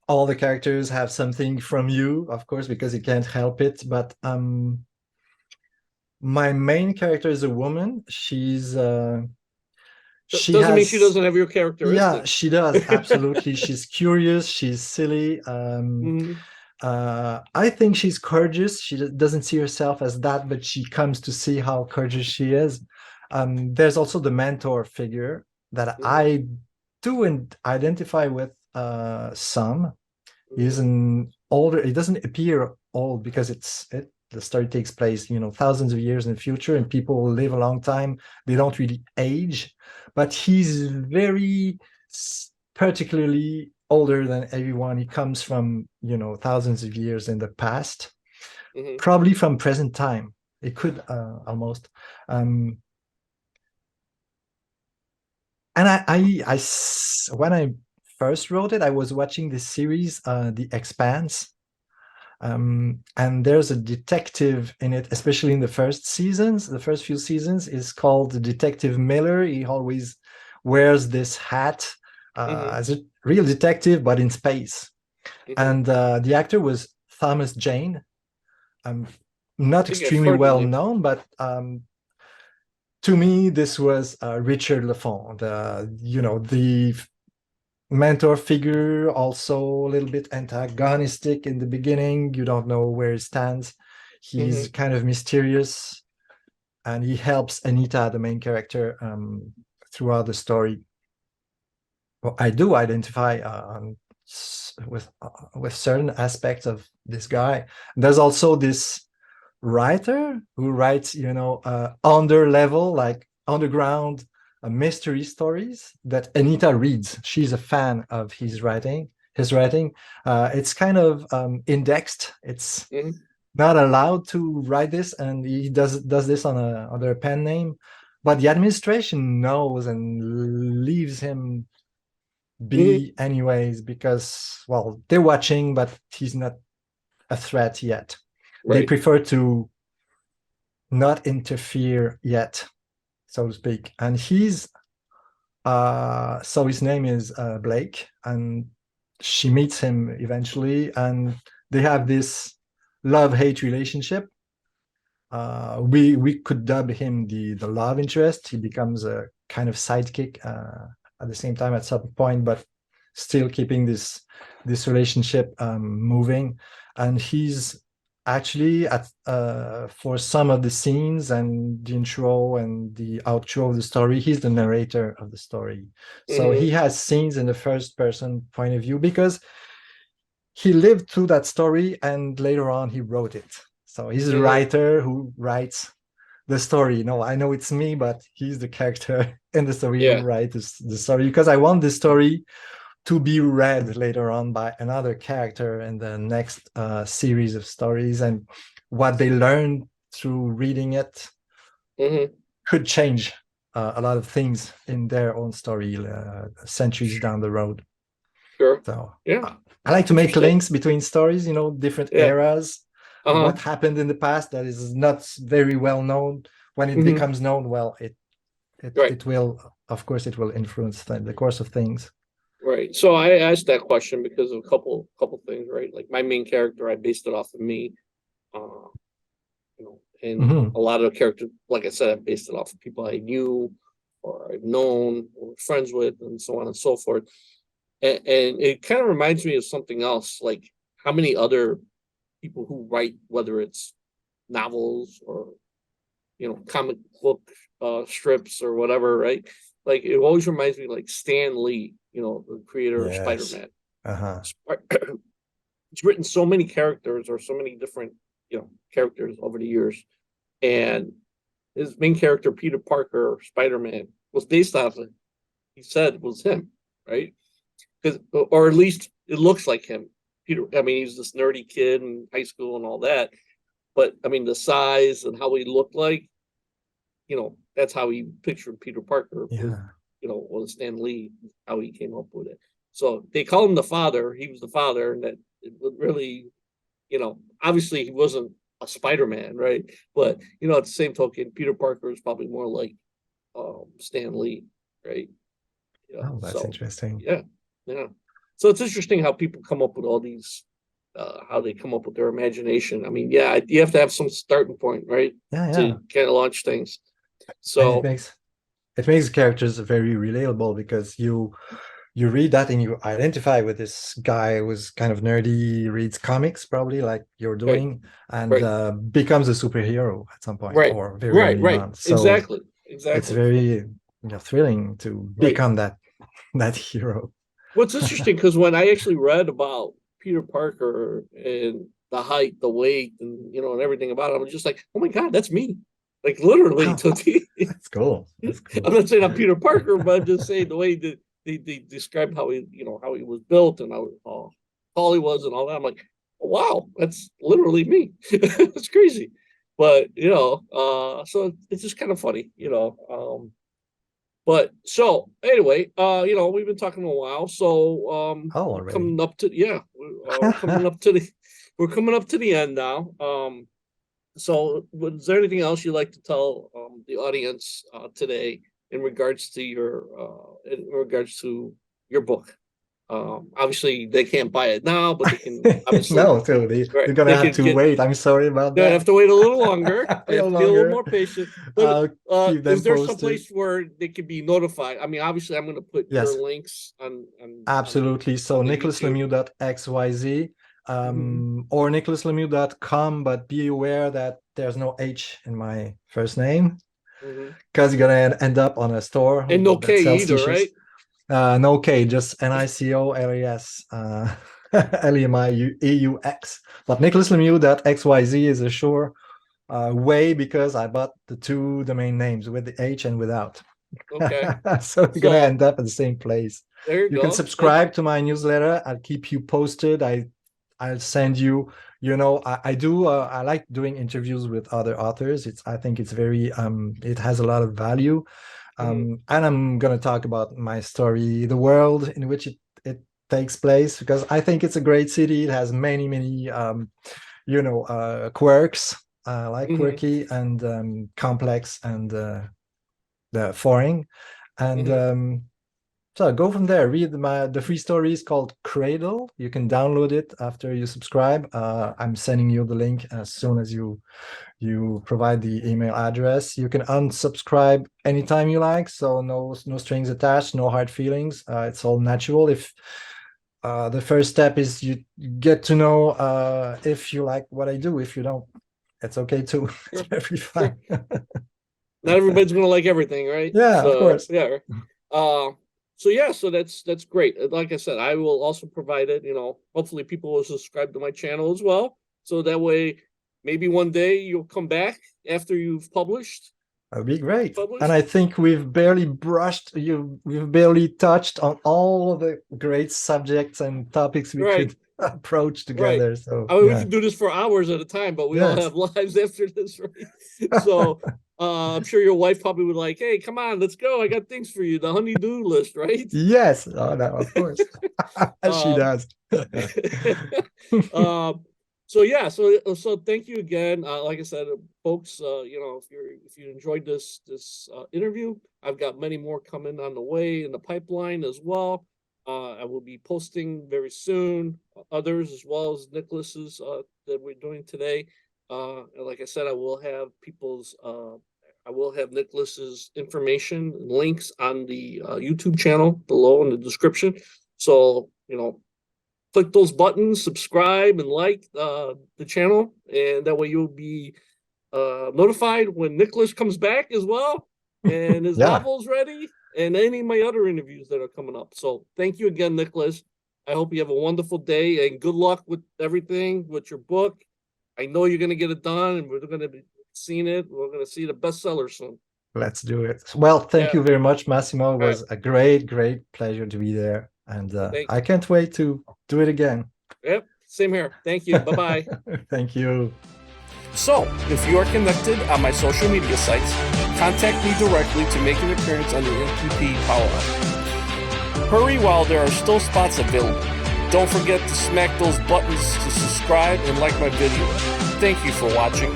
all the characters have something from you, of course, because you can't help it. But my main character is a woman. She Doesn't mean she has, doesn't have your yeah, characteristics. she does, absolutely. She's curious, she's silly. Hmm. I think she's courageous. She doesn't see herself as that, but she comes to see how courageous she is. There's also the mentor figure that Hmm. I do identify with some. He's Hmm. an older, he doesn't appear old because the story takes place, thousands of years in the future, and people live a long time. They don't really age, but he's very particularly older than everyone. He comes from, thousands of years in the past, Hmm. probably from present time. It could almost. Um, and when I first wrote it, I was watching this series, The Expanse. And there's a detective in it, especially in the first few seasons, is called Detective Miller. He always wears this hat Hmm. as a real detective, but in space. Hmm. And the actor was Thomas Jane. Um, I not think I've extremely heard the well name. known, but to me, this was Richard Lafont, the mentor figure, also a little bit antagonistic in the beginning. You don't know where he stands. He's Hmm. kind of mysterious, and he helps Anita, the main character, throughout the story. Well, I do identify with certain aspects of this guy. There's also this writer who writes, under level, like underground mystery stories that Anita reads. She's a fan of his writing. It's kind of indexed. It's Mhm. not allowed to write this, and he does this under a pen name. But the administration knows and leaves him Mhm. be anyways, because, well, they're watching, but he's not a threat yet. They Right. prefer to not interfere yet, so to speak. And so his name is Blake, and she meets him eventually, and they have this love-hate relationship. We could dub him the love interest. He becomes a kind of sidekick at the same time at some point, but still keeping this relationship moving. And he's actually at for some of the scenes and the intro and the outro of the story, he's the narrator of the story. So he Mhm. has scenes in the first person point of view because he lived through that story and later on he wrote it. So he's a Mhm. writer who writes the story. No, I know it's me, but he's the character in the story who Yeah. writes the story, because I want the story to be read later on by another character in the next series of stories, and what they learn through reading it Mhm. could change a lot of things in their own story centuries down the road. Sure. So Yeah. I like to make Interesting. links between stories, different Yeah. eras, Uh-huh. what happened in the past that is not very well known. When it Mhm. becomes known, well, it Right. it will, of course, it will influence the course of things. Right. So I asked that question because of a couple things, right? Like my main character, I based it off of me. Uh, and Mhm. a lot of the characters, like I said, I based it off of people I knew or I've known or friends with, and so on and so forth. And it kind of reminds me of something else, like how many other people who write, whether it's novels or comic book strips or whatever, right? Like it always reminds me, like Stan Lee, the creator of Yes. Spider-Man. Uh-huh. He's written so many characters or so many different, characters over the years, and his main character, Peter Parker, Spider-Man, was based off of, he said, was him, right? Because, or at least it looks like him. Peter, I mean, he's this nerdy kid in high school and all that, but I mean, the size and how he looked like, that's how he pictured Peter Parker Yeah. was Stan Lee, how he came up with it. So they call him the father. He was the father, and that it would really, obviously he wasn't a Spider-Man, right? But at the same token, Peter Parker is probably more like Stan Lee, right? Oh, that's So interesting. yeah, yeah. So it's interesting how people come up with all these, how they come up with their imagination. I mean, yeah, you have to have some starting point, right, Yeah, to yeah. kind of launch things. And it So makes the characters very relatable, because you read that and you identify with this guy who's kind of nerdy, reads comics probably like you're right, doing, and right, becomes a superhero at some point right, or very right, early right. on. So Exactly, it's exactly. very, thrilling to Right. become that hero. What's interesting, because when I actually read about Peter Parker and the height, the weight, and everything about it, I was just like, oh my God, that's me. Like literally. Wow, that's cool. That's I'm cool. not saying I'm Peter Parker, but I'm just saying the way that they described how he was built and how tall he was and all that. I'm like, wow, that's literally me. It's crazy. But so it's just kind of funny. But so anyway, we've been talking a while, so Oh, we're already. coming up to, yeah, we're coming up to the end now. So is there anything else you'd like to tell the audience today in regards to your book? Obviously they can't buy it now, but they can obviously, No, totally. right, They're gonna they have could to get wait. I'm sorry about they have that. to wait a little longer. A They have little to be a little longer. more patient. But I'll keep is them there some posted. place where they could be notified? I mean, obviously, I'm going to put your Yes, links on absolutely. on So the YouTube. nicolasLemieux.xyz, Mhm. or nicolasLemieux.com, but be aware that there's no H in my first name, Mhm. because you're gonna end up on a store And no that K sells either, t-shirts. right? No K, just Nicolas Lemieux. But Nicolas Lemieux, that XYZ is a sure way because I bought the two domain names with the H and without. Okay. So you're gonna So end up at the same place. there you You can go. Thank subscribe to my newsletter. I'll keep you posted. I'll send you. I do. I like doing interviews with other authors. I think it's very. It has a lot of value. And I'm gonna talk about my story, the world in which it takes place, because I think it's a great city. It has many quirks. I like quirky and complex and the foreign. And so go from there. Read the free stories called Cradle. You can download it after you subscribe. I'm sending you the link as soon as you provide the email address. You can unsubscribe anytime you like, so no strings attached, no hard feelings. It's all natural. If the first step is you get to know if you like what I do. If you don't, it's okay too. It's very fine. Not everybody's gonna like everything, right? Yeah, of So course. yeah. So that's great. Like I said, I will also provide it. Hopefully people will subscribe to my channel as well. So that way, maybe one day you'll come back after you've published. That'd be great. Published. And I think we've barely touched on all the great subjects and topics we Right. could approach Right. together. So I mean, we yeah. could do this for hours at a time, but we all Yes. have lives after this, right? So I'm sure your wife probably would like, hey, come on, let's go. I got things for you, the honey-do list, right? Yes. Oh, no, of course. She Um, does. so yeah, so thank you again. Like I said, folks, if you enjoyed this interview, I've got many more coming on the way in the pipeline as well. I will be posting very soon others as well as Nicholas's that we're doing today. And like I said, I will have Nicholas's information and links on the YouTube channel below in the description. So click those buttons, subscribe and like the channel, and that way you'll be notified when Nicholas comes back as well, and his Yeah. novel's ready, and any of my other interviews that are coming up. So thank you again, Nicholas. I hope you have a wonderful day, and good luck with everything with your book. I know you're going to get it done, and we're going to be seeing it. We're going to see the bestseller soon. Let's do it. Well, thank you very much, Massimo. It All was right. a great pleasure to be there. And I can't wait to do it again. Yep, same here. Thank you. Bye-bye. Thank you. So, if you are connected on my social media sites, contact me directly to make an appearance on the MPP Power Up. Hurry while there are still spots available. Don't forget to smack those buttons to subscribe and like my video. Thank you for watching.